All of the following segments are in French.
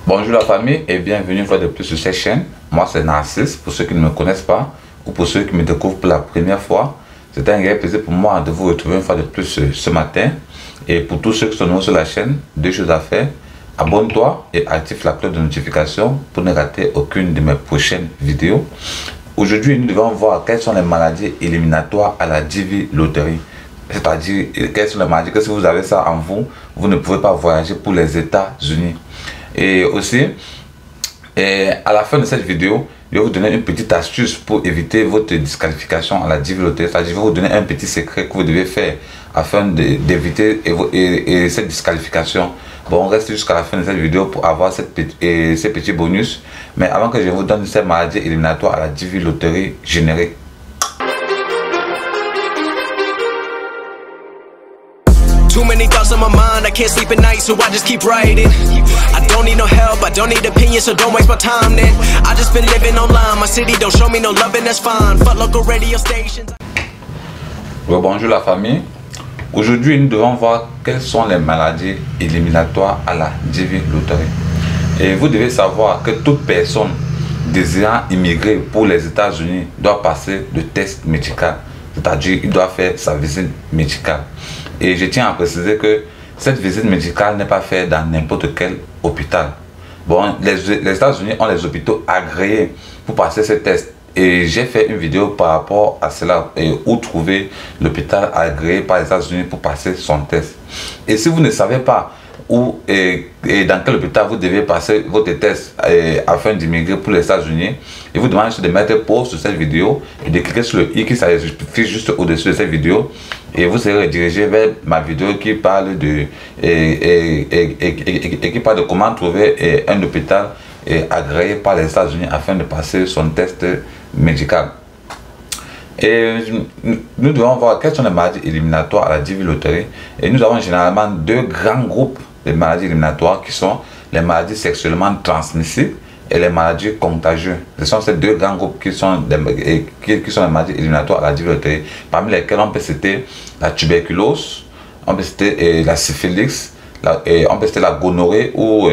Bonjour la famille et bienvenue une fois de plus sur cette chaîne. Moi c'est Narcisse, pour ceux qui ne me connaissent pas ou pour ceux qui me découvrent pour la première fois. C'est un réel plaisir pour moi de vous retrouver une fois de plus ce matin. Et pour tous ceux qui sont nouveaux sur la chaîne, deux choses à faire. Abonne-toi et active la cloche de notification pour ne rater aucune de mes prochaines vidéos. Aujourd'hui, nous devons voir quelles sont les maladies éliminatoires à la Divi Loterie. C'est-à-dire, quelles sont les maladies que si vous avez ça en vous, vous ne pouvez pas voyager pour les États-Unis. Et aussi, à la fin de cette vidéo, je vais vous donner une petite astuce pour éviter votre disqualification à la Divi Loterie. C'est-à-dire, je vais vous donner un petit secret que vous devez faire afin d'éviter cette disqualification. Bon, on reste jusqu'à la fin de cette vidéo pour avoir ces petits bonus. Mais avant que je vous donne ces maladies éliminatoires à la Divi Loterie générique. Too many thoughts on my mind, I can't sleep at night, so I just keep writing. I don't need no help, I don't need opinions, so don't waste my time then. I just been living online, my city don't show me no love and that's fine. Fuck local radio stations. Bonjour la famille. Aujourd'hui, nous devons voir quelles sont les maladies éliminatoires à la Divi Loterie. Et vous devez savoir que toute personne désirant immigrer pour les États-Unis doit passer le test médical. C'est-à-dire, il doit faire sa visite médicale. Et je tiens à préciser que cette visite médicale n'est pas faite dans n'importe quel hôpital. Bon, les États-Unis ont les hôpitaux agréés pour passer ce test. Et j'ai fait une vidéo par rapport à cela, où trouver l'hôpital agréé par les États-Unis pour passer son test. Et si vous ne savez pas où et dans quel hôpital vous devez passer votre test afin d'immigrer pour les États-Unis, et vous demandez de mettre pause sur cette vidéo et de cliquer sur le i qui s'affiche juste au-dessus de cette vidéo, et vous serez redirigé vers ma vidéo qui parle de qui parle de comment trouver un hôpital agréé par les États-Unis afin de passer son test médical. Et nous devons voir quelles sont les maladies éliminatoires à la Divi Loterie. Et nous avons généralement deux grands groupes de maladies éliminatoires qui sont les maladies sexuellement transmissibles et les maladies contagieuses. Ce sont ces deux grands groupes qui sont les maladies éliminatoires à la Divi Loterie, parmi lesquels on peut citer la tuberculose, on peut citer la syphilis, on peut citer la gonorrhée ou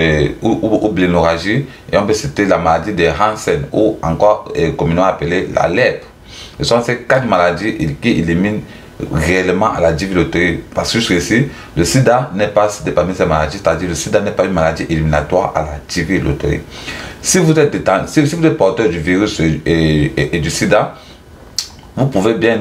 l'hémorragie, et on peut citer la maladie de Hansen ou encore communément appelée la lèpre. Ce sont ces quatre maladies qui éliminent réellement à la Divi Loterie. Parce que jusqu'ici, le sida n'est pas cité parmi ces maladies, c'est-à-dire le sida n'est pas une maladie éliminatoire à la Divi Loterie. Si vous êtes porteur du virus et du sida, vous pouvez bien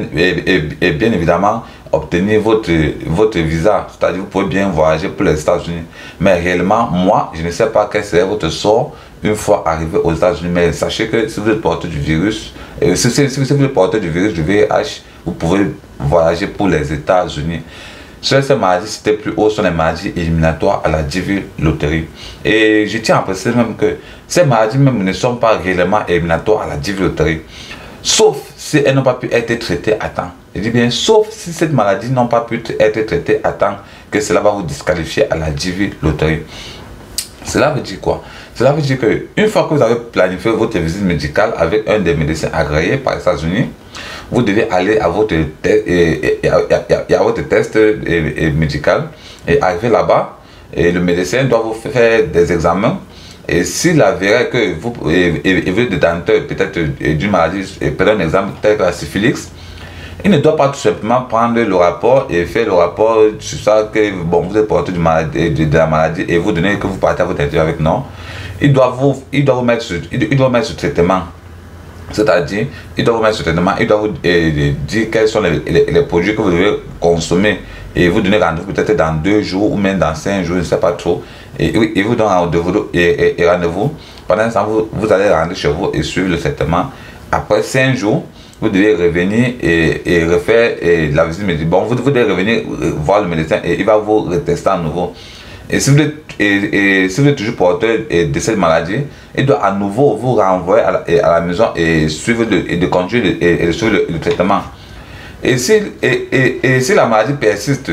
évidemment obtenir votre visa, c'est-à-dire vous pouvez bien voyager pour les États-Unis. Mais réellement, moi, je ne sais pas quel serait votre sort une fois arrivé aux États-Unis. Mais sachez que si vous êtes porteur du virus, si vous êtes porteur du virus du VIH, vous pouvez voyager pour les États-Unis. Ces maladies citées plus haut sont les maladies éliminatoires à la Divi Loterie. Et je tiens à préciser même que ces maladies même ne sont pas réellement éliminatoires à la Divi Loterie. Sauf si elles n'ont pas pu être traitées à temps. Je dis bien, sauf si cette maladie n'a pas pu être traitée à temps, que cela va vous disqualifier à la Divi Loterie. Cela veut dire quoi? Cela veut dire qu'une fois que vous avez planifié votre visite médicale avec un des médecins agréés par les États-Unis, vous devez aller à votre test médical et arriver là-bas, et le médecin doit vous faire des examens. Et s'il avérait que vous êtes détenteur peut-être d'une maladie, prenons un exemple tel que la syphilis, il ne doit pas tout simplement prendre le rapport et faire le rapport sur ça que bon, vous êtes porteur de la maladie et vous donner que vous partez à votre interview avec non. Il doit vous mettre sur traitement. C'est-à-dire, il doit vous mettre sur traitement, il doit vous dire quels sont les produits que vous devez consommer et vous donner rendez-vous peut-être dans 2 jours ou même dans 5 jours, je ne sais pas trop. Et vous donne rendez-vous. Pendant ce temps, vous allez rentrer chez vous et suivre le traitement. Après 5 jours, vous devez revenir et refaire la visite médicale. Bon, vous devez revenir voir le médecin et il va vous retester à nouveau. Et si vous êtes toujours porteur de cette maladie, il doit à nouveau vous renvoyer à la maison et suivre de continuer le traitement. Et si la maladie persiste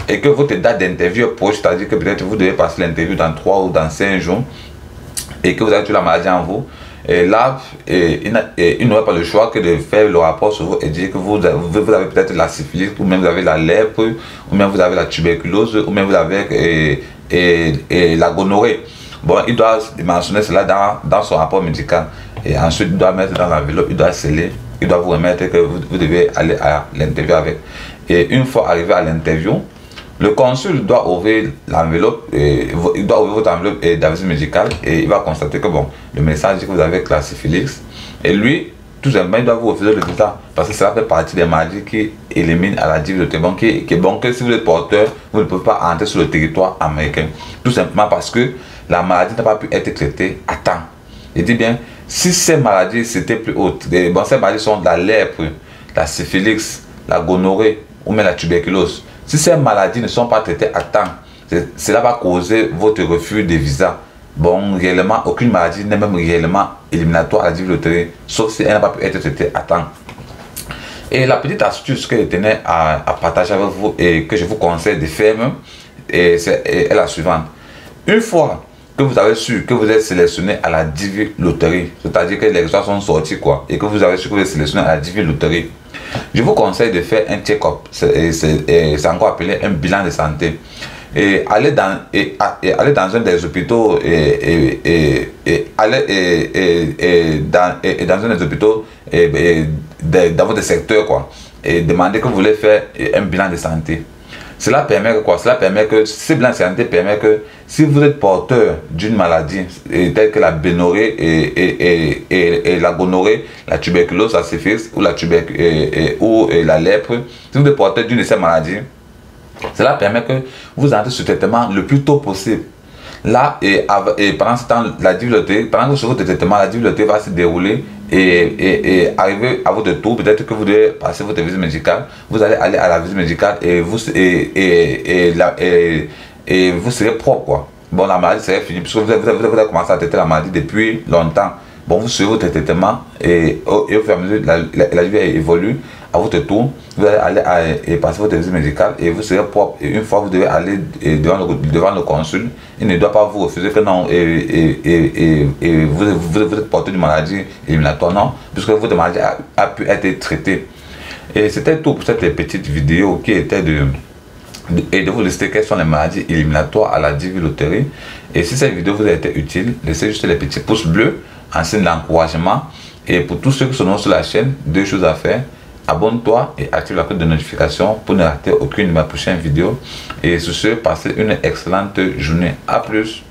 et que votre date d'interview est proche, c'est-à-dire que peut-être vous devez passer l'interview dans 3 ou dans 5 jours et que vous avez toute la maladie en vous, et là, il n'aura pas le choix que de faire le rapport sur vous et dire que vous avez peut-être la syphilis, ou même vous avez la lèpre, ou même vous avez la tuberculose, ou même vous avez la gonorrhée. bon, il doit mentionner cela dans son rapport médical. Et ensuite, il doit mettre dans l'enveloppe, il doit sceller, il doit vous remettre que vous devez aller à l'interview avec. Et une fois arrivé à l'interview, le consul doit ouvrir l'enveloppe, il doit ouvrir votre enveloppe d'avis médical et il va constater que bon, le médecin dit que vous avez la syphilis. Et lui, tout simplement, il doit vous refuser le visa parce que cela fait partie des maladies qui éliminent à la difficulté. Bon, qui est bon que si vous êtes porteur, vous ne pouvez pas entrer sur le territoire américain. Tout simplement parce que la maladie n'a pas pu être traitée à temps. Je dis bien, si ces maladies c'était plus hautes, bon, ces maladies sont la lèpre, la syphilis, la gonorrhée ou même la tuberculose. Si ces maladies ne sont pas traitées à temps, cela va causer votre refus de visa. Bon, réellement, aucune maladie n'est même réellement éliminatoire à la difficulté, sauf si elle n'a pas pu être traitée à temps. Et la petite astuce que je tenais à partager avec vous et que je vous conseille de faire, est la suivante. Une fois que vous avez su que vous êtes sélectionné à la Divi Loterie, c'est-à-dire que les résultats sont sortis quoi, et que vous avez su que vous êtes sélectionné à la Divi Loterie, je vous conseille de faire un check-up, c'est encore appelé un bilan de santé. Et aller dans un des hôpitaux dans un des hôpitaux dans votre secteur quoi, et demander que vous voulez faire un bilan de santé. Cela permet que quoi? Cela permet que ce bilan de santé permet que si vous êtes porteur d'une maladie telle que la bénorrhée et la gonorrhée, la tuberculose, la syphilis ou la lèpre, si vous êtes porteur d'une de ces maladies, cela permet que vous entrez sur le traitement le plus tôt possible. Là, pendant ce temps, pendant que sur votre traitement, la difficulté va se dérouler et arriver à votre tour. Peut-être que vous devez passer votre visite médicale. Vous allez aller à la visite médicale et vous serez propre quoi. Bon, la maladie serait finie puisque vous avez commencé à traiter la maladie depuis longtemps. Bon, vous suivez votre traitement et au fur et à mesure la vie évolue. À votre tour, vous allez aller passer votre visite médicale et vous serez propre. Et une fois vous devez aller devant le consul, il ne doit pas vous refuser que non, vous êtes porteur d'une maladie éliminatoire, non, puisque votre maladie a pu être traitée. Et c'était tout pour cette petite vidéo qui était de vous lister quelles sont les maladies éliminatoires à la Divi Loterie. Et si cette vidéo vous a été utile, laissez juste les petits pouces bleus en signe d'encouragement. Et pour tous ceux qui sont sur la chaîne, deux choses à faire. Abonne-toi et active la cloche de notification pour ne rater aucune de mes prochaines vidéos. Et sur ce, passez une excellente journée. À plus.